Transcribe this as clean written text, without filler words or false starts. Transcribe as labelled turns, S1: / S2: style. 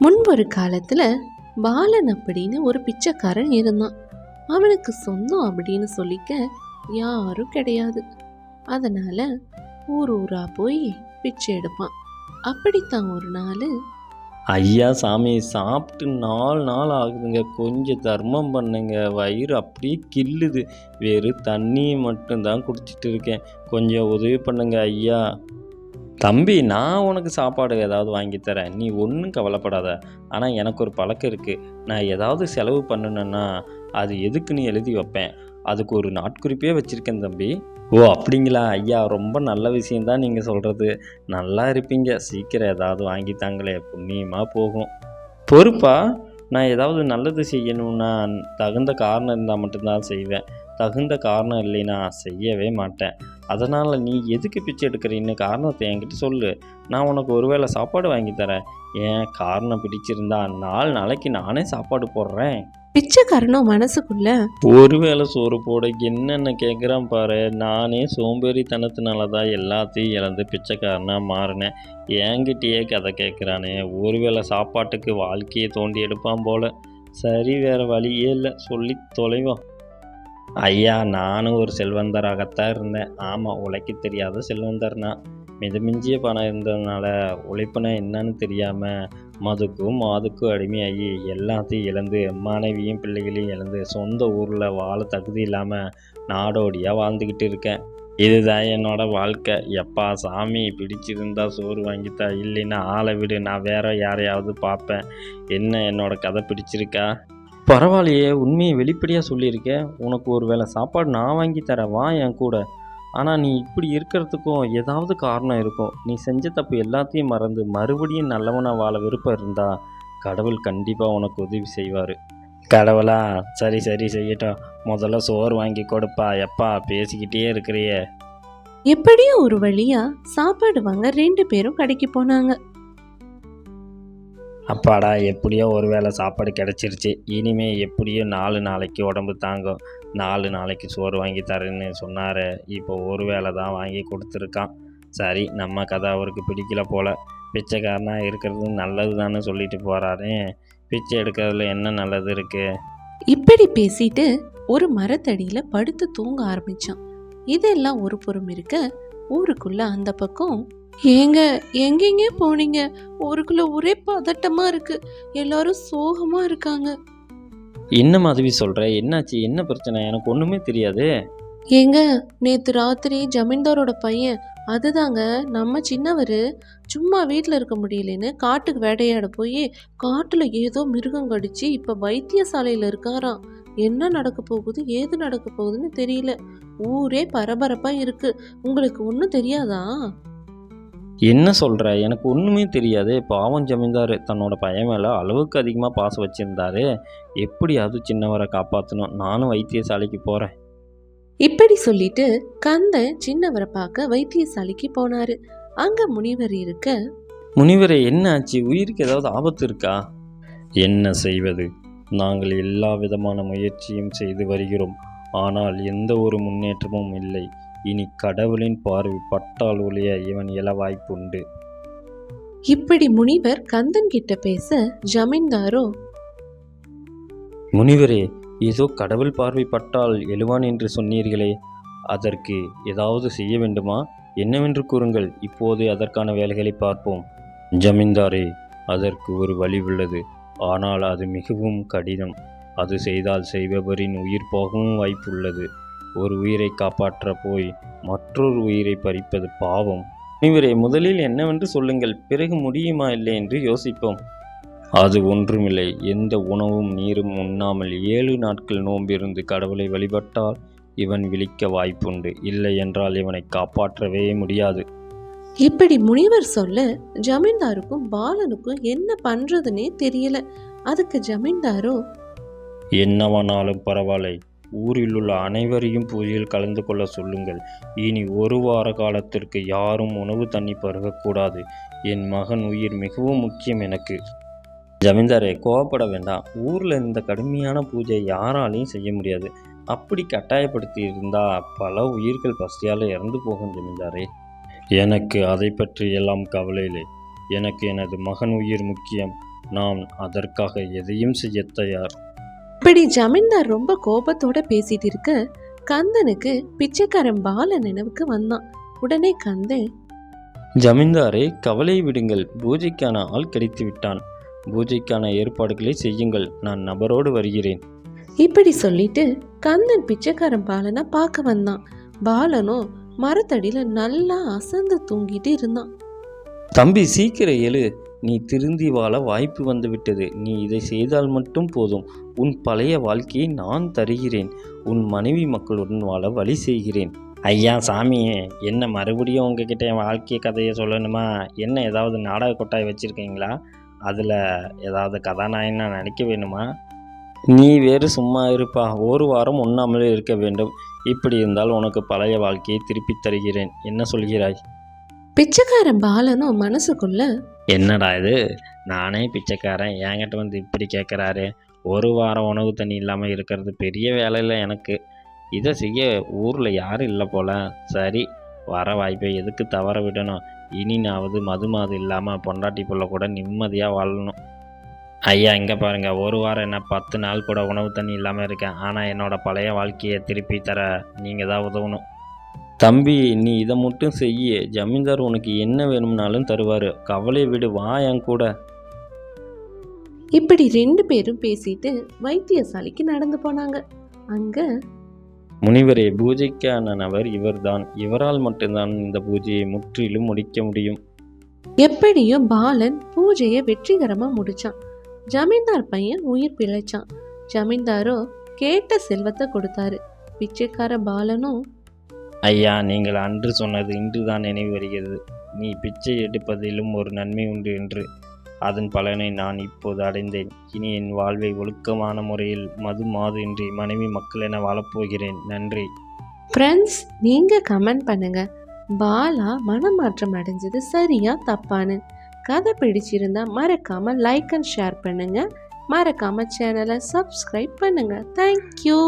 S1: முன்பொரு காலத்துல பாலன் அப்படின்னு ஒரு பிச்சைக்காரன் இருந்தான். அவனுக்கு சொந்தம் அப்படின்னு சொல்லிக்க யாரும் கிடையாது. அதனால ஊர் ஊரா போய் பிச்சை எடுப்பான். அப்படித்தான் ஒரு நாள்,
S2: ஐயா சாமி, சாப்பிட்டு 4 நாள் ஆகுதுங்க, கொஞ்சம் தர்மம் பண்ணுங்க, வயிறு அப்படியே கில்லுது, வெறும் தண்ணி மட்டும்தான் குடிச்சிட்டு இருக்கேன், கொஞ்சம் உதவி பண்ணுங்க ஐயா. தம்பி, நான் உனக்கு சாப்பாடு ஏதாவது வாங்கி தரேன், நீ ஒன்றும் கவலைப்படாத. ஆனால் எனக்கு ஒரு பழக்கம் இருக்குது, நான் ஏதாவது செலவு பண்ணணுன்னா அது எதுக்குன்னு எழுதி வைப்பேன், அதுக்கு ஒரு நாட்குறிப்பே வச்சுருக்கேன் தம்பி. ஓ அப்படிங்களா ஐயா, ரொம்ப நல்ல விஷயந்தான் நீங்கள் சொல்கிறது, நல்லா இருப்பீங்க, சீக்கிரம் ஏதாவது வாங்கித்தாங்களே, புண்ணியமாக போகும். பொறுப்பா, நான் ஏதாவது நல்லது செய்யணும்னா தகுந்த காரணம் இருந்தால் மட்டும்தான் செய்வேன், தகுந்த காரணம் இல்லைன்னா செய்யவே மாட்டேன். அதனால் நீ எதுக்கு பிச்சை எடுக்கிறீன்னு காரணத்தை என்கிட்ட சொல்லு, நான் உனக்கு ஒருவேளை சாப்பாடு வாங்கி தரேன். ஏன் காரணம் பிடிச்சிருந்தா 4 நாளைக்கு நானே சாப்பாடு போடுறேன்.
S1: பிச்சைக்காரனும் மனசுக்குள்ள,
S2: ஒருவேளை சோறு போட என்னென்ன கேட்குறான் பாரு, நானே சோம்பேறித்தனத்தினால தான் எல்லாத்தையும் இழந்து பிச்சைக்காரனாக மாறினேன், என்கிட்டயே கதை கேட்குறானே, ஒருவேளை சாப்பாட்டுக்கு வாழ்க்கையை தோண்டி எடுப்பான் போல, சரி வேறு வழியே இல்லை, சொல்லி தொலைவோம். ஐயா, நானும் ஒரு செல்வந்தராகத்தான் இருந்தேன். ஆமாம், உழைக்க தெரியாத செல்வந்தர்னா, மிதமிஞ்சிய பணம் இருந்ததுனால உழைப்புனா என்னன்னு தெரியாமல் மதுக்கும் மாதுக்கும் அடிமையாகி எல்லாத்தையும் இழந்து, மனைவியும் பிள்ளைகளையும் இழந்து, சொந்த ஊரில் வாழ தகுதி இல்லாமல் நாடோடியாக வாழ்ந்துக்கிட்டு இருக்கேன். இதுதான் என்னோட வாழ்க்கை. எப்பா சாமி, பிடிச்சிருந்தா சோறு வாங்கித்தா, இல்லைன்னா ஆளை விடு, நான் வேற யாரையாவது பார்ப்பேன். என்ன, என்னோட கதை பிடிச்சிருக்கா? பரவாயில்லையே, உண்மையை வெளிப்படையாக சொல்லியிருக்கேன், உனக்கு ஒரு வேளை சாப்பாடு நான் வாங்கி தரேன், வா என் கூட. ஆனால் நீ இப்படி இருக்கிறதுக்கும் ஏதாவது காரணம் இருக்கும். நீ செஞ்ச தப்பு எல்லாத்தையும் மறந்து மறுபடியும் நல்லவனாக வாழ விருப்பம் இருந்தா கடவுள் கண்டிப்பாக உனக்கு உதவி செய்வார். கடவுளா? சரி சரி, செய்யட்டும். முதல்ல சோறு வாங்கி கொடுப்பா. எப்பா பேசிக்கிட்டே இருக்கிறியே.
S1: எப்படியோ ஒரு வழியா சாப்பாடு வாங்க 2 பேரும் கடைக்கு போனாங்க.
S2: அப்பாடா, எப்படியோ ஒரு வேளை சாப்பாடு கிடச்சிருச்சு, இனிமே எப்படியோ 4 நாளைக்கு உடம்பு தாங்கும். 4 நாளைக்கு சோறு வாங்கி தரேன்னு சொன்னார், இப்போ ஒரு வேளை தான் வாங்கி கொடுத்துருக்கான். சரி, நம்ம கதை அவருக்கு பிடிக்கல போல், பிச்சைக்காரனாக இருக்கிறது நல்லது தானே சொல்லிட்டு போகிறாரு, பிச்சை எடுக்கிறதுல என்ன நல்லது இருக்குது?
S1: இப்படி பேசிட்டு ஒரு மரத்தடியில படுத்து தூங்க ஆரம்பிச்சான். இதெல்லாம் ஒரு புறம் இருக்க, ஊருக்குள்ள அந்த பக்கம், ஏங்க எங்கெங்க போனீங்க, ஊருக்குள்ள ஒரே பதட்டமா இருக்கு, எல்லாரும் சோகமா இருக்காங்க.
S2: என்ன மாதவி சொல்கிற, என்னாச்சு, என்ன பிரச்சனை, எனக்கு ஒன்றுமே தெரியாது.
S1: ஏங்க, நேத்து ராத்திரி ஜமீன்தாரோட பையன், அதுதாங்க நம்ம சின்னவர், சும்மா வீட்டில் இருக்க முடியலன்னு காட்டுக்கு வேட்டையாட போய் காட்டுல ஏதோ மிருகம் கடிச்சு இப்ப வைத்தியசாலையில இருக்காராம். என்ன நடக்க போகுது, ஏது நடக்க போகுதுன்னு தெரியல, ஊரே பரபரப்பா இருக்கு. உங்களுக்கு ஒன்றும் தெரியாதா?
S2: என்ன சொல்கிற, எனக்கு ஒன்றுமே தெரியாது. பாவம் ஜமீன்தார் தன்னோட பையன் மேலே அளவுக்கு அதிகமாக பாசம் வச்சுருந்தாரு, எப்படியாவது சின்னவரை காப்பாற்றணும், நானும் வைத்தியசாலைக்கு போகிறேன்.
S1: இப்படி சொல்லிட்டு கந்தன் சின்னவரை பார்க்க வைத்தியசாலைக்கு போனாரு. அங்க முனிவர் இருக்க,
S2: முனிவரே, என்ன ஆச்சு, உயிருக்கு ஏதாவது ஆபத்து இருக்கா? என்ன செய்வது, நாங்கள் எல்லா விதமான முயற்சியும் செய்து வருகிறோம், ஆனால் எந்த ஒரு முன்னேற்றமும் இல்லை. இனி கடவுளின் பார்வை பட்டால் ஒழிய இவன் எழ வாய்ப்புண்டு.
S1: இப்படி முனிவர் கந்தன் கிட்ட பேச, ஜமீன்தாரோ,
S2: முனிவரே, ஏதோ கடவுள் பார்வை பட்டால் எழுவான் என்று சொன்னீர்களே, அதற்கு ஏதாவது செய்ய வேண்டுமா? என்னவென்று கூறுங்கள், இப்போது அதற்கான வேலைகளை பார்ப்போம். ஜமீன்தாரே, அதற்கு ஒரு வழி உள்ளது, ஆனால் அது மிகவும் கடினம். அது செய்தால் செய்பவரின் உயிர் போகவும் வாய்ப்புள்ளது. ஒரு உயிரை காப்பாற்ற போய் மற்றொரு உயிரை பறிப்பது பாவம். முனிவரே, முதலில் என்னவென்று சொல்லுங்கள், பிறகு முடியுமா இல்லை என்று யோசிப்போம். அது ஒன்றுமில்லை, எந்த உணவும் நீரும் உண்ணாமல் 7 நாட்கள் நோம்பிருந்து கடவுளை வழிபட்டால் இவன் விழிக்க வாய்ப்புண்டு, இல்லை என்றால் இவனை காப்பாற்றவே முடியாது.
S1: இப்படி முனிவர் சொல்ல ஜமீன்தாருக்கும் பாலனுக்கும் என்ன பண்றதுன்னே தெரியல. அதுக்கு ஜமீன்தாரோ,
S2: என்னவானாலும் பரவாயில்லை, ஊரில் உள்ள அனைவரையும் பூஜையில் கலந்து கொள்ள சொல்லுங்கள். இனி 1 வார காலத்திற்கு யாரும் உணவு தண்ணி பருகக்கூடாது. என் மகன் உயிர் மிகவும் முக்கியம் எனக்கு. ஜமீன்தாரே, கோவப்பட வேண்டாம், ஊரில் இந்த கடுமையான பூஜை யாராலையும் செய்ய முடியாது. அப்படி கட்டாயப்படுத்தி இருந்தால் பல உயிர்கள் பசியால் இறந்து போகும் ஜமீன்தாரே. எனக்கு அதை பற்றி எல்லாம் கவலை இல்லை, எனக்கு எனது மகன் உயிர் முக்கியம். நான் அதற்காக எதையும் செய்ய தயார்.
S1: இப்படி ஜமீன்தார் ரொம்ப கோபத்தோட பேசிட்டு இருக்க கந்தனுக்கு பிச்சைக்காரன் பாலன் நினைவுக்கு வந்தான். உடனே கந்தன்,
S2: ஜமீன்தாரே, கவலை விடுங்கள், பூஜைக்கான ஆள் கிடைத்து விட்டான். பூஜைக்கான ஏற்பாடுகளை செய்யுங்கள், நான் நபரோடு வருகிறேன்.
S1: இப்படி சொல்லிட்டு கந்தன் பிச்சைக்காரன் பாலனை பார்க்க வந்தான். பாலனும் மரத்தடியில நல்லா அசந்து தூங்கிட்டு இருந்தான்.
S2: தம்பி, சீக்கிரம் எழு, நீ திருந்தி வாழ வாய்ப்பு வந்துவிட்டது. நீ இதை செய்தால் மட்டும் போதும். உன் பழைய வாழ்க்கையை நான் தருகிறேன். உன் மனைவி மக்களுடன் வாழ வழி செய்கிறேன். ஐயா சாமி, என்ன மறுபடியும் உங்ககிட்ட என் வாழ்க்கை கதையை சொல்லணுமா? என்ன ஏதாவது நாடக கொட்டாய் வச்சுருக்கீங்களா? அதில் ஏதாவது கதாநாயகனா நடிக்க வேணுமா? நீ வேறு சும்மா இருப்பா. ஒரு வாரம் உண்ணாமலே இருக்க வேண்டும். இப்படி இருந்தால் உனக்கு பழைய வாழ்க்கையை திருப்பித் தருகிறேன். என்ன சொல்கிறாய்?
S1: பிச்சைக்காரன் பாலனும் மனசுக்குள்ள,
S2: என்னடா இது, நானே பிச்சைக்காரன், என்கிட்ட வந்து இப்படி கேட்குறாரு. ஒரு வாரம் உணவு தண்ணி இல்லாமல் இருக்கிறது பெரிய வேலை இல்லை எனக்கு. இதை செய்ய ஊரில் யாரும் இல்லை போல. சரி, வர வாய்ப்பை எதுக்கு தவற விடணும்? இனினாவது மது இல்லாமல் பொண்டாட்டி புள்ள கூட நிம்மதியாக வாழணும். ஐயா, இங்கே பாருங்கள், ஒரு வாரம் என்ன 10 நாள் கூட உணவு தண்ணி இல்லாமல் இருக்கேன். ஆனால் என்னோடய பழைய வாழ்க்கையை திருப்பி தர நீங்கள் தான் உதவணும். தம்பி, நீ இதை மட்டும் செய்ய, ஜமீன்தார் உனக்கு என்ன வேணும்னாலும் தருவார். கவலை விடு, வா என் கூட.
S1: இப்படி 2 பேரும் பேசிட்டு வைத்தியசாலைக்கு நடந்து போனாங்க. அங்க,
S2: முனிவரே, பூஜைக்கான நபர் இவர்தான். இவரால் மட்டும்தான் இந்த பூஜையை முற்றிலும் முடிக்க முடியும்.
S1: எப்படியோ பாலன் பூஜையை வெற்றிகரமா முடிச்சான். ஜமீன்தார் பையன் உயிர் பிழைச்சான். ஜமீன்தாரோ கேட்ட செல்வத்தை கொடுத்தாரு. பிச்சைக்கார பாலனும்,
S2: ஐயா, நீங்கள் அன்று சொன்னது இன்றுதான் நினைவு வருகிறது. நீ பிச்சை எடுப்பதிலும் ஒரு நன்மை உண்டு என்று. அதன் பலனை நான் இப்போது அடைந்தேன். இனி என் வாழ்வை ஒழுக்கமான முறையில் மாது இன்றி மனைவி மக்கள் என வாழப்போகிறேன். நன்றி.
S1: ஃப்ரெண்ட்ஸ், நீங்க கமெண்ட் பண்ணுங்க, பாலா மனமாற்றம் அடைஞ்சது சரியா தப்பான்னு. கதை பிடிச்சிருந்தா மறக்காம லைக் அண்ட் ஷேர் பண்ணுங்க. மறக்காம சேனலை சப்ஸ்கிரைப் பண்ணுங்க. தேங்க்யூ.